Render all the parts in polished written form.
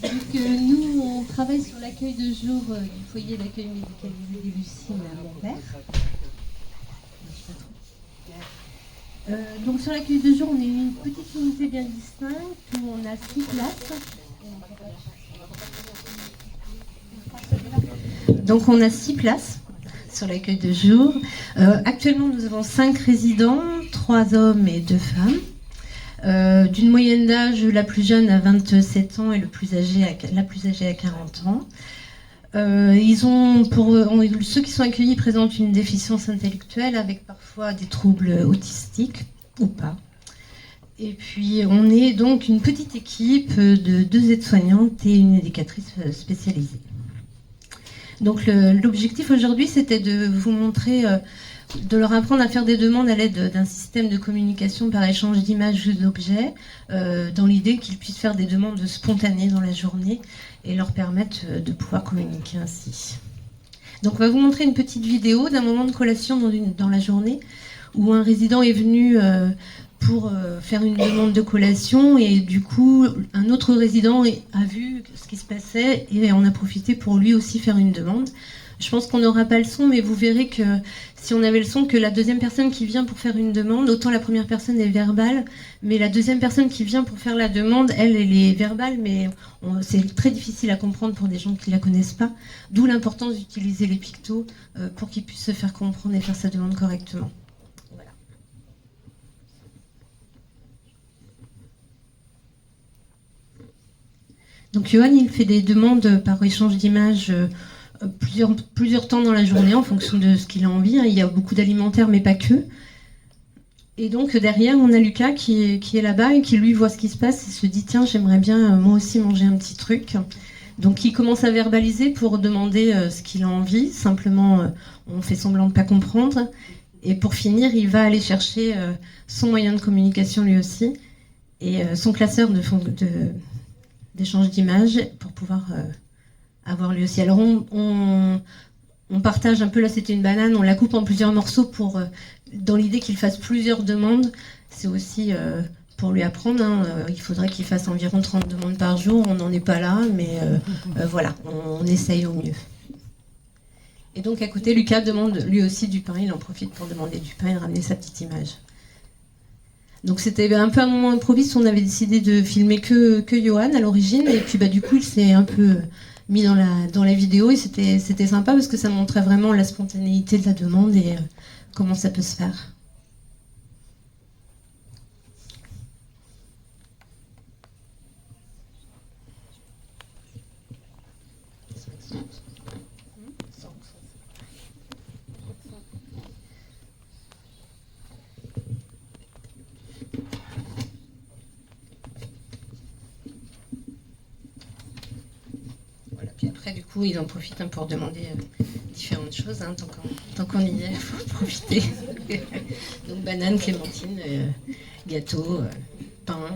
Nous, on travaille sur l'accueil de jour du foyer d'accueil médicalisé des Lucines à Montpère. Donc sur l'accueil de jour, on est une petite unité bien distincte où on a 6 places. Donc on a 6 places sur l'accueil de jour. Actuellement, nous avons 5 résidents, 3 hommes et 2 femmes. D'une moyenne d'âge, la plus jeune à 27 ans et la plus âgée à 40 ans. Ceux qui sont accueillis présentent une déficience intellectuelle avec parfois des troubles autistiques ou pas. Et puis on est donc une petite équipe de 2 aides-soignantes et une éducatrice spécialisée. Donc l'objectif aujourd'hui, c'était de vous montrer, de leur apprendre à faire des demandes à l'aide d'un système de communication par échange d'images ou d'objets, dans l'idée qu'ils puissent faire des demandes spontanées dans la journée et leur permettre de pouvoir communiquer ainsi. Donc on va vous montrer une petite vidéo d'un moment de collation dans la journée où un résident est venu pour faire une demande de collation et du coup un autre résident a vu ce qui se passait et en a profité pour lui aussi faire une demande. Je pense qu'on n'aura pas le son, mais vous verrez que si on avait le son, que la deuxième personne qui vient pour faire une demande, autant la première personne est verbale, mais la deuxième personne qui vient pour faire la demande, elle est verbale, mais c'est très difficile à comprendre pour des gens qui ne la connaissent pas, d'où l'importance d'utiliser les pictos pour qu'ils puissent se faire comprendre et faire sa demande correctement. Voilà. Donc Johan, il fait des demandes par échange d'images plusieurs temps dans la journée en fonction de ce qu'il a envie. Il y a beaucoup d'alimentaire, mais pas que. Et donc derrière, on a Lucas qui est là-bas et qui lui voit ce qui se passe et se dit tiens, j'aimerais bien moi aussi manger un petit truc. Donc il commence à verbaliser pour demander ce qu'il a envie. Simplement, on fait semblant de ne pas comprendre. Et pour finir, il va aller chercher son moyen de communication lui aussi et son classeur d'échange d'images pour pouvoir avoir lui aussi. Alors on partage un peu, là c'était une banane, on la coupe en plusieurs morceaux pour, dans l'idée qu'il fasse plusieurs demandes. C'est aussi pour lui apprendre, il faudrait qu'il fasse environ 30 demandes par jour, on n'en est pas là, mais voilà, on essaye au mieux. Et donc à côté, Lucas demande lui aussi du pain, il en profite pour demander du pain et ramener sa petite image. Donc c'était un peu un moment improviste, on avait décidé de filmer que Johan à l'origine, et puis du coup il s'est un peu mis dans la vidéo, et c'était sympa parce que ça montrait vraiment la spontanéité de la demande et comment ça peut se faire. Puis après, du coup, ils en profitent pour demander différentes choses. Tant qu'on y est, il faut profiter. Donc, banane, clémentine, gâteau, pain.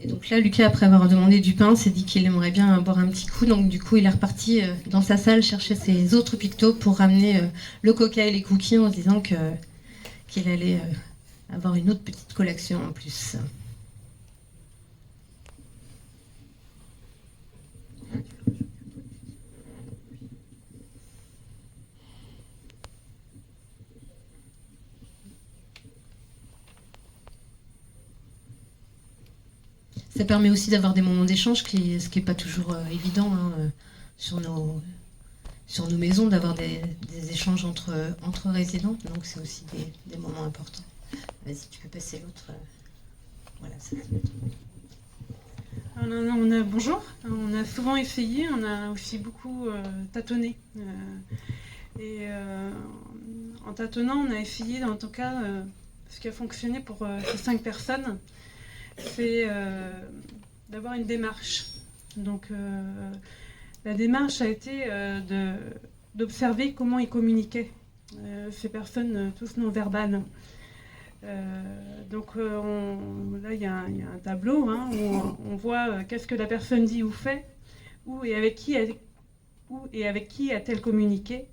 Et donc là, Lucas, après avoir demandé du pain, s'est dit qu'il aimerait bien boire un petit coup. Donc du coup, il est reparti dans sa salle chercher ses autres pictos pour ramener le coca et les cookies en se disant qu'il allait avoir une autre petite collection en plus. Ça permet aussi d'avoir des moments d'échange, ce qui n'est pas toujours évident sur nos maisons, d'avoir des échanges entre résidents. Donc c'est aussi des moments importants. Vas-y, tu peux passer l'autre. Voilà, ça. Bonjour, on a souvent essayé, on a aussi beaucoup tâtonné. En tâtonnant, on a essayé, en tout cas, ce qui a fonctionné pour ces 5 personnes, c'est d'avoir une démarche. Donc la démarche a été d'observer comment ils communiquaient, ces personnes tous non-verbales. Là, il y a un tableau où on voit qu'est-ce que la personne dit ou fait, où et avec qui a-t-elle communiqué.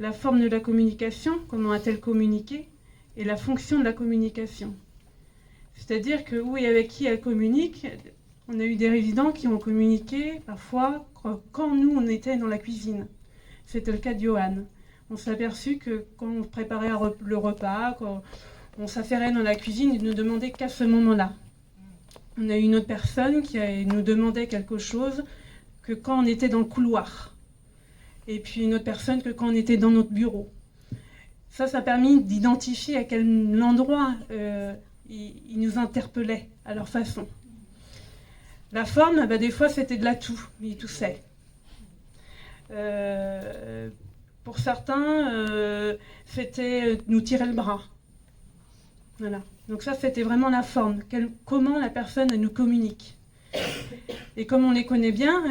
la forme de la communication, comment a-t-elle communiqué, et la fonction de la communication. C'est-à-dire que où et avec qui elle communique, on a eu des résidents qui ont communiqué parfois quand nous, on était dans la cuisine. C'était le cas de Johan. On s'est aperçu que quand on préparait le repas, quand on s'affairait dans la cuisine, il ne nous demandait qu'à ce moment-là. On a eu une autre personne qui nous demandait quelque chose que quand on était dans le couloir. Et puis une autre personne que quand on était dans notre bureau. Ça a permis d'identifier à quel endroit ils nous interpellaient à leur façon. La forme, des fois, c'était de l'atout. Ils toussaient. Pour certains, c'était nous tirer le bras. Voilà. Donc ça, c'était vraiment la forme. Comment la personne elle nous communique. Et comme on les connaît bien,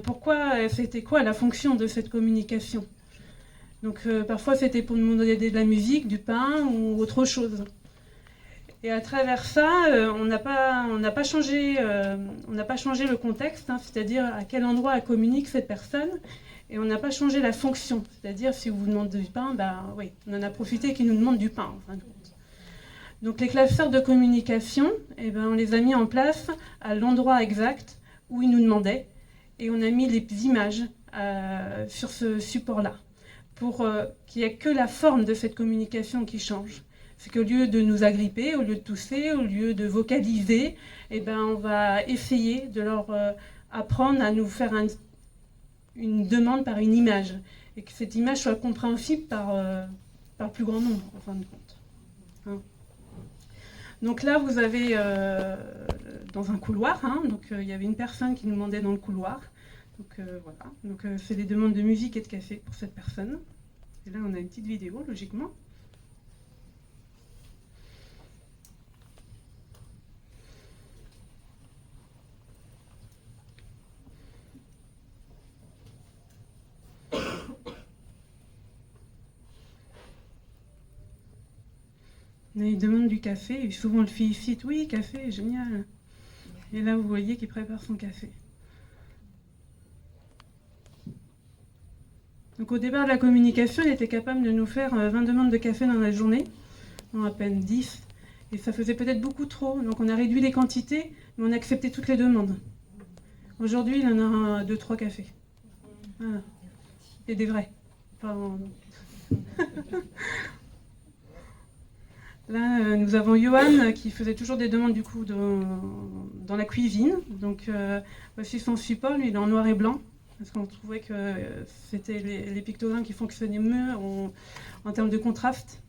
pourquoi, c'était quoi la fonction de cette communication? Donc parfois, c'était pour nous donner de la musique, du pain ou autre chose. Et à travers ça, on n'a pas changé le contexte, hein, c'est-à-dire à quel endroit elle communique cette personne, et on n'a pas changé la fonction, c'est-à-dire si on vous demande du pain, oui, on en a profité qu'ils nous demandent du pain, en fin de compte. Donc les classeurs de communication, on les a mis en place à l'endroit exact où ils nous demandaient, et on a mis les images sur ce support-là, pour qu'il n'y ait que la forme de cette communication qui change. C'est qu'au lieu de nous agripper, au lieu de tousser, au lieu de vocaliser, on va essayer de leur apprendre à nous faire une demande par une image. Et que cette image soit compréhensible par plus grand nombre, en fin de compte. Hein. Donc là, vous avez dans un couloir, hein, il y avait une personne qui nous demandait dans le couloir. Donc voilà, donc c'est des demandes de musique et de café pour cette personne. Et là, on a une petite vidéo, logiquement. Il demande du café, et souvent on le félicite, oui, café, génial. Et là, vous voyez qu'il prépare son café. Donc au départ de la communication, il était capable de nous faire 20 demandes de café dans la journée, en à peine 10. Et ça faisait peut-être beaucoup trop, donc on a réduit les quantités, mais on a accepté toutes les demandes. Aujourd'hui, il en a 2-3 cafés. Voilà. Et des vrais. Là, nous avons Johan qui faisait toujours des demandes du coup dans la cuisine. Donc voici son support, lui il est en noir et blanc, parce qu'on trouvait que c'était les pictogrammes qui fonctionnaient mieux en termes de contraste.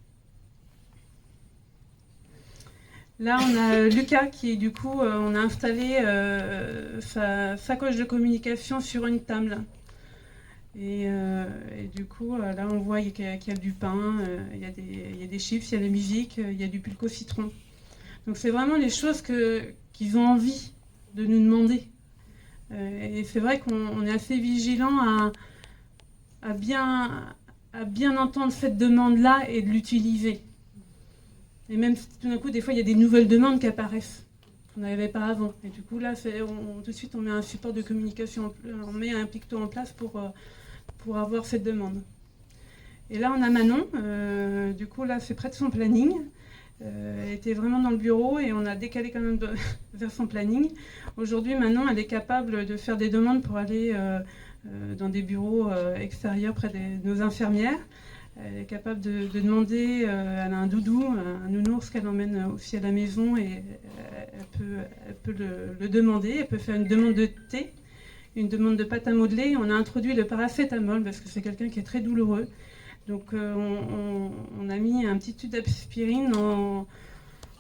Là, on a Lucas qui, du coup, on a installé sa sacoche de communication sur une table. Et du coup, là, on voit qu'il y a du pain, il y a des chips, il y a de la musique, il y a du pulco citron. Donc, c'est vraiment les choses qu'ils ont envie de nous demander. Et c'est vrai qu'on est assez vigilant à bien entendre cette demande-là et de l'utiliser. Et même tout d'un coup, des fois, il y a des nouvelles demandes qui apparaissent qu'on n'avait pas avant. Et du coup, là, tout de suite, on met un support de communication, on met un picto en place pour avoir cette demande. Et là, on a Manon. Du coup, là, c'est près de son planning. Elle était vraiment dans le bureau et on a décalé quand même vers son planning. Aujourd'hui, Manon, elle est capable de faire des demandes pour aller dans des bureaux extérieurs près de nos infirmières. Elle est capable de demander, elle a un doudou, un nounours qu'elle emmène aussi à la maison et elle peut le demander. Elle peut faire une demande de thé, une demande de pâte à modeler. On a introduit le paracétamol parce que c'est quelqu'un qui est très douloureux. Donc on a mis un petit tube d'aspirine en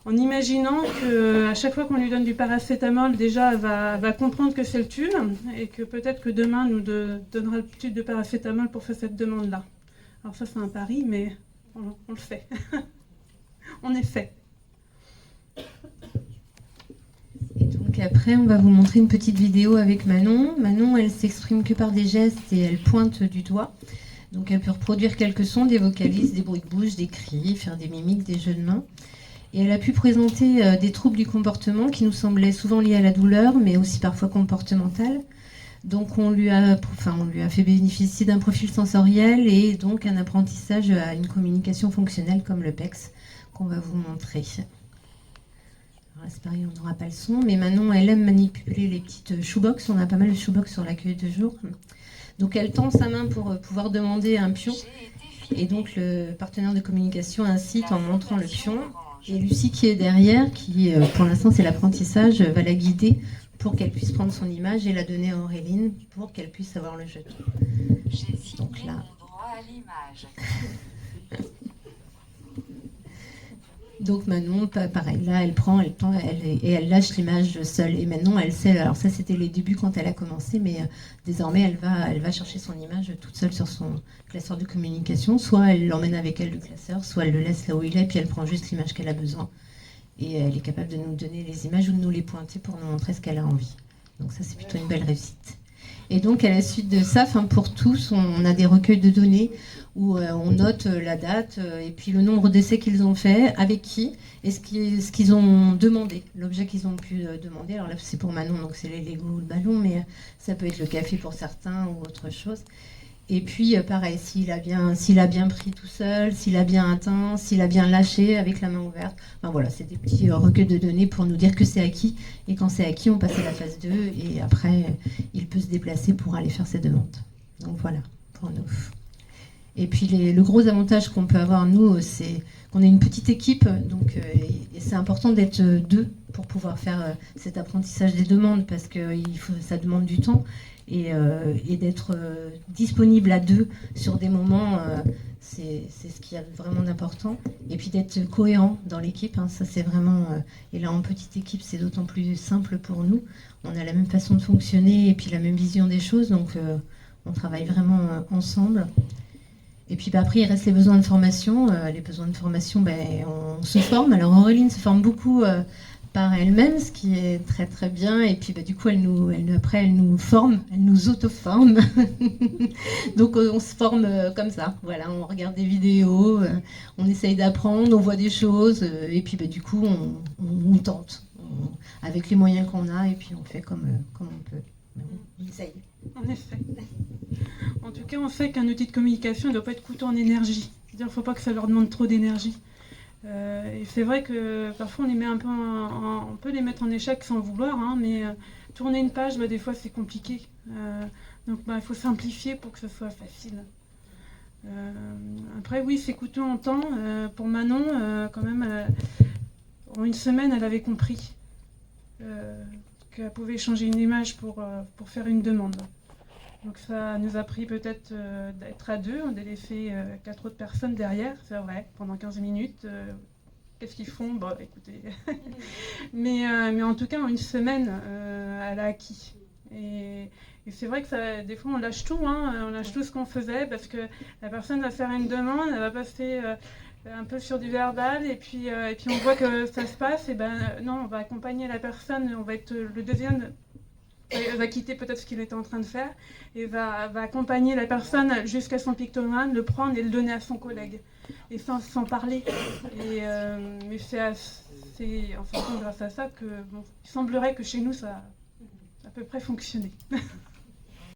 imaginant qu'à chaque fois qu'on lui donne du paracétamol, déjà elle va comprendre que c'est le tube et que peut-être que demain nous donnera le tube de paracétamol pour faire cette demande-là. Alors ça c'est un pari, mais on le fait. On est fait. Et donc après, on va vous montrer une petite vidéo avec Manon. Manon, elle s'exprime que par des gestes et elle pointe du doigt. Donc elle peut reproduire quelques sons, des vocalises, des bruits de bouche, des cris, faire des mimiques, des jeux de mains. Et elle a pu présenter des troubles du comportement qui nous semblaient souvent liés à la douleur, mais aussi parfois comportementales. Donc on lui a fait bénéficier d'un profil sensoriel et donc un apprentissage à une communication fonctionnelle comme le PEX qu'on va vous montrer. Alors, c'est pareil, on n'aura pas le son, mais Manon, elle aime manipuler les petites shoebox. On a pas mal de shoebox sur l'accueil de jour. Donc elle tend sa main pour pouvoir demander un pion. Et donc le partenaire de communication incite en montrant le pion. Et Lucie qui est derrière, qui pour l'instant c'est l'apprentissage, va la guider pour qu'elle puisse prendre son image et la donner à Auréline pour qu'elle puisse avoir le jeton. Donc là. Donc Manon, pareil, là elle prend, elle tend, et elle lâche l'image seule. Et Manon, elle sait, alors ça c'était les débuts quand elle a commencé, mais désormais elle va chercher son image toute seule sur son classeur de communication. Soit elle l'emmène avec elle le classeur, soit elle le laisse là où il est, puis elle prend juste l'image qu'elle a besoin. Et elle est capable de nous donner les images ou de nous les pointer pour nous montrer ce qu'elle a envie. Donc ça c'est plutôt une belle réussite. Et donc à la suite de ça, pour tous, on a des recueils de données où on note la date et puis le nombre d'essais qu'ils ont fait, avec qui, et ce qu'ils ont demandé, l'objet qu'ils ont pu demander. Alors là, c'est pour Manon, donc c'est les Lego ou le ballon, mais ça peut être le café pour certains ou autre chose. Et puis, pareil, s'il a bien pris tout seul, s'il a bien atteint, s'il a bien lâché avec la main ouverte. Enfin, voilà, c'est des petits recueils de données pour nous dire que c'est acquis. Et quand c'est acquis, on passe à la phase 2 et après, il peut se déplacer pour aller faire ses demandes. Donc voilà, pour nous. Et puis le gros avantage qu'on peut avoir, nous, c'est qu'on est une petite équipe. Donc, et c'est important d'être deux pour pouvoir faire cet apprentissage des demandes parce que ça demande du temps. Et d'être disponible à deux sur des moments, c'est ce qu'il y a vraiment d'important. Et puis d'être cohérent dans l'équipe, hein, ça c'est vraiment... et là en petite équipe, c'est d'autant plus simple pour nous. On a la même façon de fonctionner et puis la même vision des choses, donc on travaille vraiment ensemble. Et puis après, il reste les besoins de formation. Les besoins de formation, on se forme. Alors Auréline se forme beaucoup... par elle-même, ce qui est très très bien. Et puis du coup, elle nous forme, elle nous auto-forme. Donc on se forme comme ça. Voilà, on regarde des vidéos, on essaye d'apprendre, on voit des choses, et puis du coup, on tente avec les moyens qu'on a, et puis on fait comme on peut. On essaye. En effet. En tout cas, on sait qu'un outil de communication ne doit pas être coûteux en énergie. C'est-à-dire qu'il ne faut pas que ça leur demande trop d'énergie. Et c'est vrai que parfois on les met on peut les mettre en échec sans le vouloir, hein, mais tourner une page, des fois c'est compliqué. Donc il faut simplifier pour que ce soit facile. Après oui, c'est coûteux en temps. Pour Manon, quand même, en une semaine, elle avait compris qu'elle pouvait changer une image pour faire une demande. Donc ça nous a pris peut-être d'être à deux, on a laissé 4 autres personnes derrière, c'est vrai, pendant 15 minutes. Qu'est-ce qu'ils font ? Bon, écoutez. mais en tout cas, en une semaine, elle a acquis. Et c'est vrai que des fois, on lâche tout, on lâche tout ce qu'on faisait, parce que la personne va faire une demande, elle va passer un peu sur du verbal, et puis on voit que ça se passe, et non, on va accompagner la personne, on va être le deuxième... Elle va quitter peut-être ce qu'il était en train de faire et va accompagner la personne jusqu'à son pictogramme, le prendre et le donner à son collègue. Et sans parler. Mais c'est en fait grâce à ça que il semblerait que chez nous ça a à peu près fonctionné.